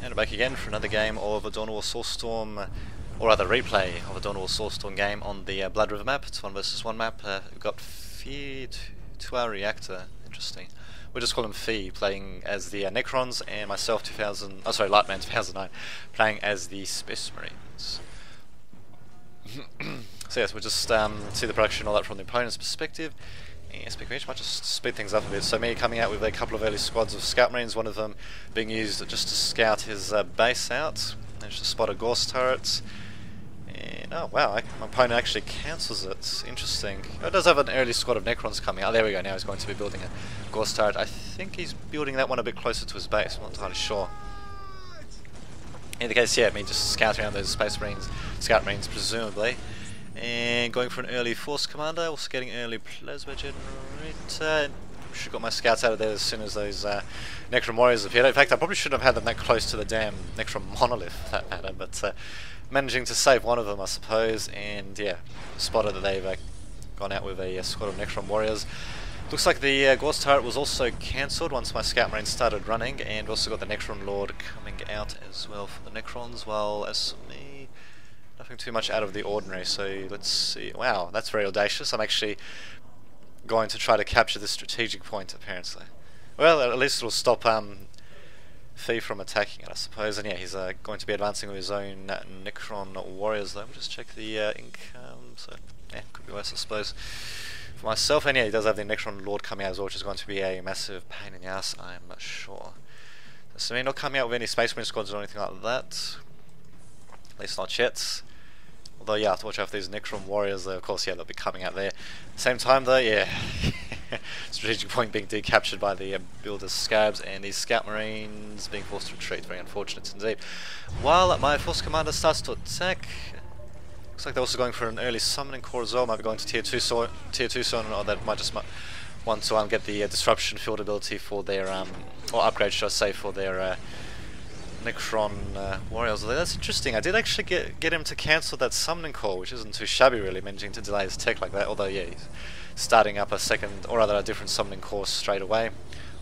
And back again for another game of a Dawn of War Soulstorm, or rather replay of a Dawn of War Soulstorm game on the Blood River map. It's 1 versus 1 map. We've got Fee, 2-hour reactor. Interesting. We'll just call him Fee, playing as the Necrons, and myself, Lightman 2009, playing as the Space Marines. So yes, we'll just see the production and all that from the opponent's perspective. And speaking of which, might just speed things up a bit. So me coming out with a couple of early squads of Scout Marines, one of them being used just to scout his base out. Managed to spot a Gauss turret. And oh wow, my opponent actually cancels it. Interesting. Oh, it does have an early squad of Necrons coming out. Oh, there we go, now he's going to be building a Gauss turret. I think he's building that one a bit closer to his base, I'm not entirely sure. In the case, yeah, me just scouting around those Space Marines, Scout Marines presumably. And going for an early Force Commander, also getting early Plasma Generator. Should have got my scouts out of there as soon as those Necron Warriors appeared. In fact, I probably shouldn't have had them that close to the damn Necron Monolith for that matter, but managing to save one of them, I suppose, and yeah, spotted that they've gone out with a squad of Necron Warriors. Looks like the Gauss turret was also cancelled once my Scout Marines started running, and also got the Necron Lord coming out as well for the Necrons, while as for me, nothing too much out of the ordinary. So let's see. Wow, that's very audacious. I'm actually going to try to capture this strategic point, apparently. Well, at least it'll stop Fee from attacking it, I suppose. And yeah, he's going to be advancing with his own Necron Warriors, though. We'll just check the income. So yeah, could be worse, I suppose. For myself, and yeah, he does have the Necron Lord coming out as well, which is going to be a massive pain in the ass, I'm sure. So me not coming out with any Space Marine squads or anything like that. At least not yet. Although yeah, I have to watch out for these Necron Warriors though, of course, yeah, they'll be coming out there. Same time though, yeah, strategic point being decaptured by the Builder's Scabs, and these Scout Marines being forced to retreat. Very unfortunate indeed. While my Force Commander starts to attack, looks like they're also going for an early Summoning Core as well. Might be going to tier 2 soon, or that might just want to get the Disruption Field ability for their, or upgrade should I say, for their Necron Warriors. Although that's interesting, I did actually get him to cancel that Summoning Core, which isn't too shabby really, managing to delay his tech like that. Although yeah, he's starting up a second, or rather a different Summoning Core straight away.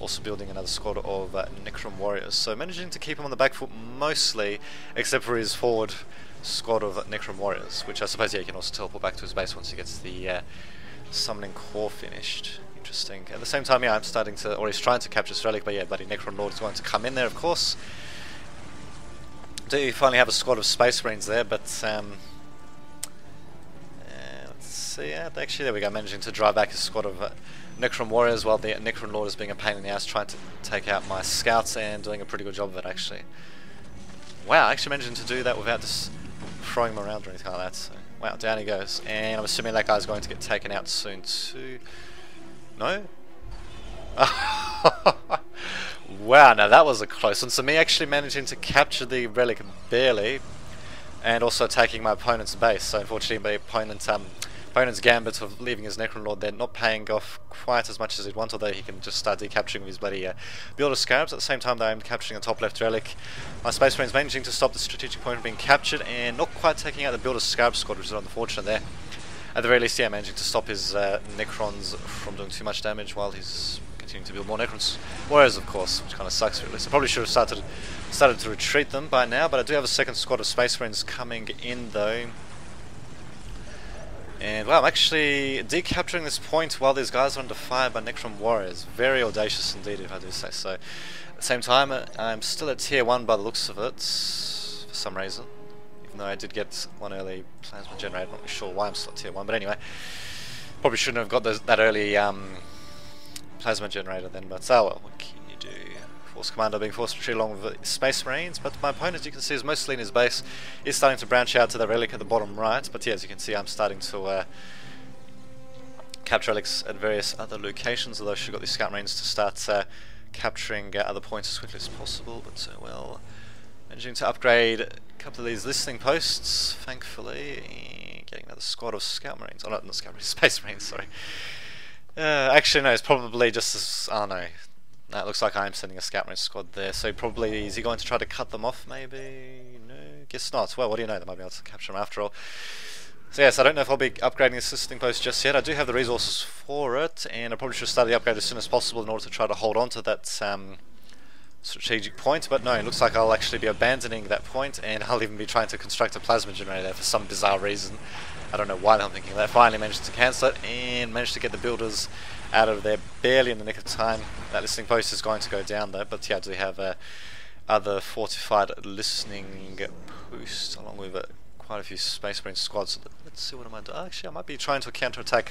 Also building another squad of Necron Warriors. So managing to keep him on the back foot mostly, except for his forward squad of Necron Warriors, which I suppose yeah, he can also teleport back to his base once he gets the Summoning Core finished. Interesting. At the same time, yeah, I'm starting to, or he's trying to capture this relic, but yeah, bloody Necron Lord is going to come in there, of course. Do finally have a squad of Space Marines there, but let's see. Yeah, actually, there we go. Managing to drive back a squad of Necron Warriors, while the Necron Lord is being a pain in the ass, trying to take out my scouts, and doing a pretty good job of it actually. Wow, actually managing to do that without just throwing him around or anything like that. So, wow, down he goes, and I'm assuming that guy's going to get taken out soon too. No? Wow, now that was a close one. So me actually managing to capture the relic barely, and also attacking my opponent's base. So unfortunately my opponent's gambit of leaving his Necron Lord there not paying off quite as much as he'd want, although he can just start decapturing with his bloody Builder Scarabs. At the same time though, I'm capturing the top left relic. My Space Marine's managing to stop the strategic point from being captured, and not quite taking out the Builder Scarab squad, which is unfortunate there. At the very least, yeah, managing to stop his Necrons from doing too much damage, while he's continuing to build more Necrons Warriors, of course, which kind of sucks really. So I probably should have started to retreat them by now, but I do have a second squad of Space Marines coming in though. And wow, I'm actually decapturing this point while these guys are under fire by Necron Warriors. Very audacious indeed, if I do say so. At the same time, I'm still at tier 1 by the looks of it, for some reason. Even though I did get one early Plasma Generator, I'm not really sure why I'm still at tier 1, but anyway. Probably shouldn't have got that early Plasma Generator then, but oh well, what can you do? Force Commander being forced to retreat along with the Space Marines, but my opponent, as you can see, is mostly in his base. Is starting to branch out to the relic at the bottom right, but yeah, as you can see, I'm starting to capture relics at various other locations, although I should have got these Scout Marines to start capturing other points as quickly as possible, but well, managing to upgrade a couple of these listening posts, thankfully, getting another squad of Scout Marines, oh not Scout Marines, Space Marines, sorry. Actually no, it's probably just as, oh no, it looks like I'm sending a Scout Marine squad there, so probably, is he going to try to cut them off maybe? No, guess not. Well, what do you know, they might be able to capture them after all. So yes, I don't know if I'll be upgrading this listening post just yet. I do have the resources for it, and I probably should start the upgrade as soon as possible in order to try to hold on to that strategic point, but no, it looks like I'll actually be abandoning that point, and I'll even be trying to construct a plasma generator for some bizarre reason. I don't know why I'm thinking that. Finally managed to cancel it and managed to get the builders out of there barely in the nick of time. That listening post is going to go down though, but yeah, I do have other fortified listening posts along with quite a few Space Marine squads. Let's see what I might do. Actually, I might be trying to counterattack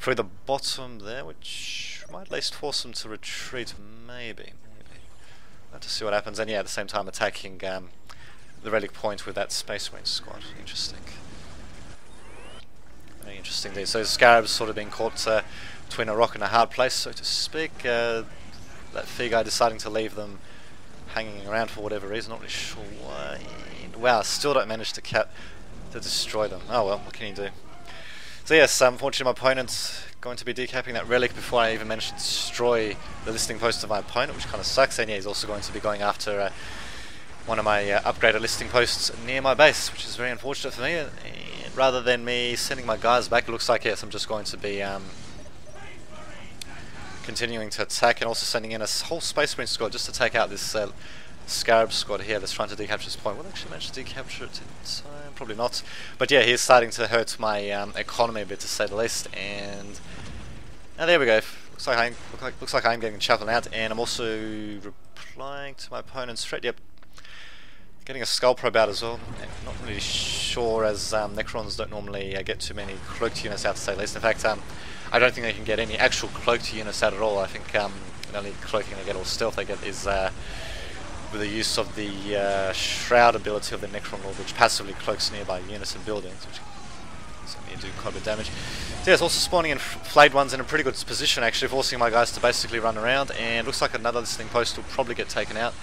through the bottom there, which might at least force them to retreat. Maybe. Have to see what happens. And yeah, at the same time attacking the relic point with that Space Marine squad. Interesting. Very interesting indeed. So the Scarabs sort of being caught between a rock and a hard place, so to speak. That Fee guy deciding to leave them hanging around for whatever reason, not really sure why. Wow, still don't manage to destroy them. Oh well, what can you do? So yes, unfortunately my opponent's going to be decapping that relic before I even manage to destroy the listening post of my opponent, which kind of sucks. And yeah, he's also going to be going after one of my upgraded listening posts near my base, which is very unfortunate for me. And rather than me sending my guys back, it looks like yes, I'm just going to be continuing to attack and also sending in a whole Space Marine squad just to take out this Scarab squad here that's trying to decapture this point. Will I actually manage to decapture it in time? Probably not. But yeah, he's starting to hurt my economy a bit, to say the least. And there we go. Looks like I'm getting shuffled out, and I'm also replying to my opponent's threat. Yep, getting a skull probe out as well. Not really sure, as Necrons don't normally get too many cloaked units out, to say the least. In fact, I don't think they can get any actual cloaked units out at all. I think the only cloaking they get, or stealth they get, is with the use of the Shroud ability of the Necron Lord, which passively cloaks nearby units and buildings, which can certainly do quite a bit of damage. So yeah, it's also spawning in flayed ones in a pretty good position, actually, forcing my guys to basically run around, and looks like another listening post will probably get taken out.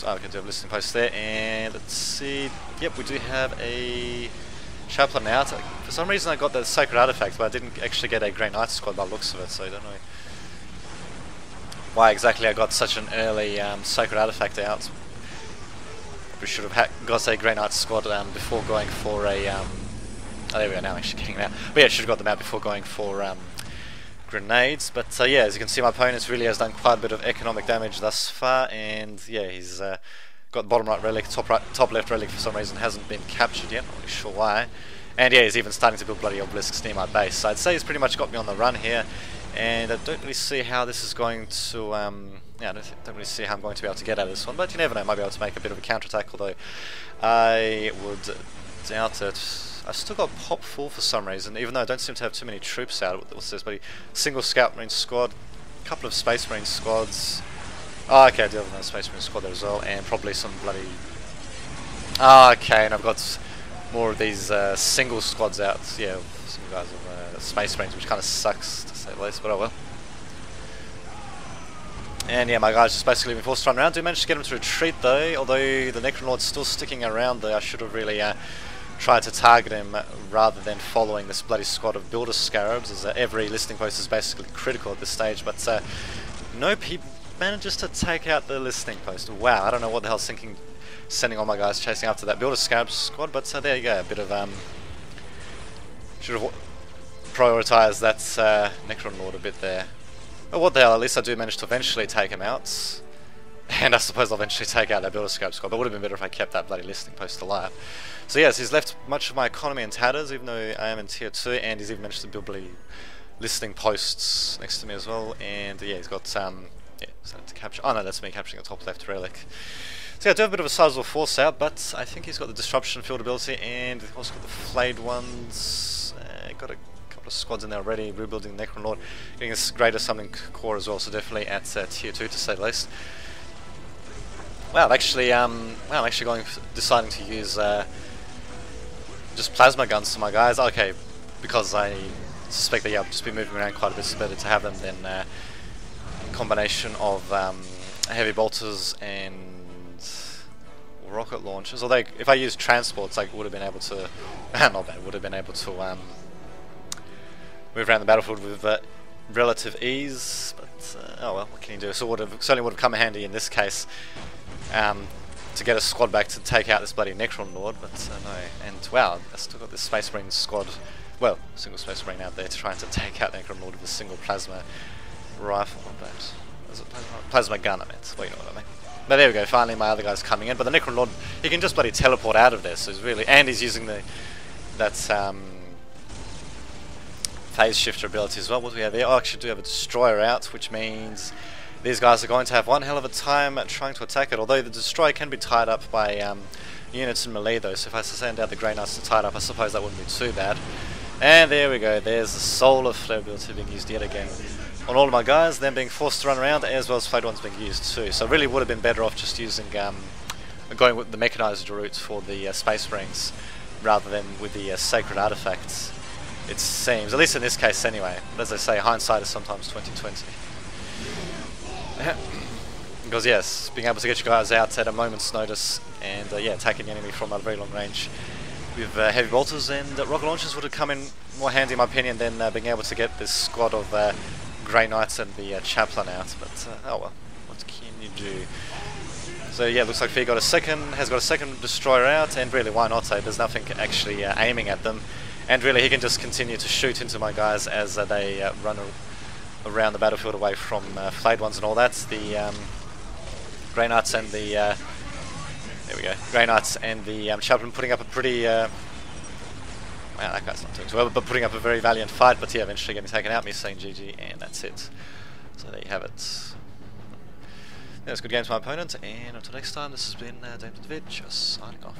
We can do a listening post there, and let's see, yep, we do have a Chaplain out. For some reason I got the Sacred Artifact, but I didn't actually get a Grey Knight squad by the looks of it, so I don't know why exactly I got such an early Sacred Artifact out. We should have got a Grey Knight squad before going for a... oh, there we go, now I'm actually getting it out. But yeah, should have got them out before going for grenades. But yeah, as you can see, my opponent really has done quite a bit of economic damage thus far, and yeah, he's got the bottom right relic, top left relic for some reason hasn't been captured yet, not really sure why. And yeah, he's even starting to build bloody obelisks near my base. So I'd say he's pretty much got me on the run here, and I don't really see how this is going to, yeah, I don't really see how I'm going to be able to get out of this one, but you never know, I might be able to make a bit of a counterattack, although I would doubt it. I still got pop full for some reason, even though I don't seem to have too many troops out. What's this, buddy? Single Scout Marine squad, a couple of Space Marine squads. Oh, okay, I do have another Space Marine squad there as well, and probably some bloody... Oh, okay, and I've got more of these single squads out. Yeah, some guys of Space Marines, which kind of sucks, to say the least, but oh well. And yeah, my guys just basically been forced to run around. Do manage to get him to retreat though, although the Necron Lord's still sticking around there. I should have really tried to target him rather than following this bloody squad of Builder Scarabs, as every listening post is basically critical at this stage. But nope, he manages to take out the listening post. Wow, I don't know what the hell's thinking, sending all my guys chasing after that Builder Scarabs squad, but there you go, a bit of should have prioritised that Necron Lord a bit there. But what the hell, at least I do manage to eventually take him out. And I suppose I'll eventually take out that Builder Scarab squad, but it would have been better if I kept that bloody listening post alive. So yes, he's left much of my economy in tatters, even though I am in tier 2, and he's even managed to build bloody listening posts next to me as well. And yeah, he's got yeah, starting to capture... Oh no, that's me capturing the top left relic. So yeah, I do have a bit of a sizable force out, but I think he's got the disruption field ability, and he's also got the flayed ones. Got a couple of squads in there already, rebuilding the Necron Lord, getting a greater summoning core as well, so definitely at tier 2 to say the least. Wow, actually, I'm actually deciding to use just plasma guns to my guys. Okay, because I suspect that yeah, I'll just be moving around quite a bit, so better to have them than a combination of heavy bolters and rocket launchers. Although if I used transports, I would have been able to, not bad, would have been able to move around the battlefield with relative ease. But oh well, what can you do? So certainly would have come in handy in this case. To get a squad back to take out this bloody Necron Lord, but no. And wow, I still got this Space Marine squad, well, single Space Marine out there trying to take out Necron Lord with a single plasma rifle. Not bad. Plasma gun, I meant. Well, you know what I mean. But there we go, finally my other guy's coming in. But the Necron Lord, he can just bloody teleport out of there, so he's really... And he's using that phase shifter ability as well. What do we have there? Oh, actually do have a destroyer out, which means these guys are going to have one hell of a time trying to attack it. Although the destroyer can be tied up by units in melee though, so if I send out the Grey Knights to tie it up, I suppose that wouldn't be too bad. And there we go, there's the Solar Flare ability being used yet again on all of my guys, then being forced to run around, as well as Flayed Ones being used too. So really would have been better off just using, going with the mechanized route for the Space Marines, rather than with the Sacred Artifacts, it seems. At least in this case anyway. But as I say, hindsight is sometimes 20/20. Because yes, being able to get your guys out at a moment's notice, and yeah, attacking the enemy from a very long range with heavy bolters and rocket launchers would have come in more handy in my opinion than being able to get this squad of Grey Knights and the Chaplain out, but oh well, what can you do? So yeah, looks like Fear has got a second destroyer out, and really why not? There's nothing actually aiming at them, and really he can just continue to shoot into my guys as they run around the battlefield away from Flayed Ones and all that. The Grey Knights and the there we go, Grey Knights and the Chaplain putting up a pretty wow, that guy's not doing too well, but putting up a very valiant fight, but yeah, eventually getting taken out, me saying GG, and that's it. So there you have it. Yeah, it's good game to my opponent, and until next time, this has been Dame David, just signing off.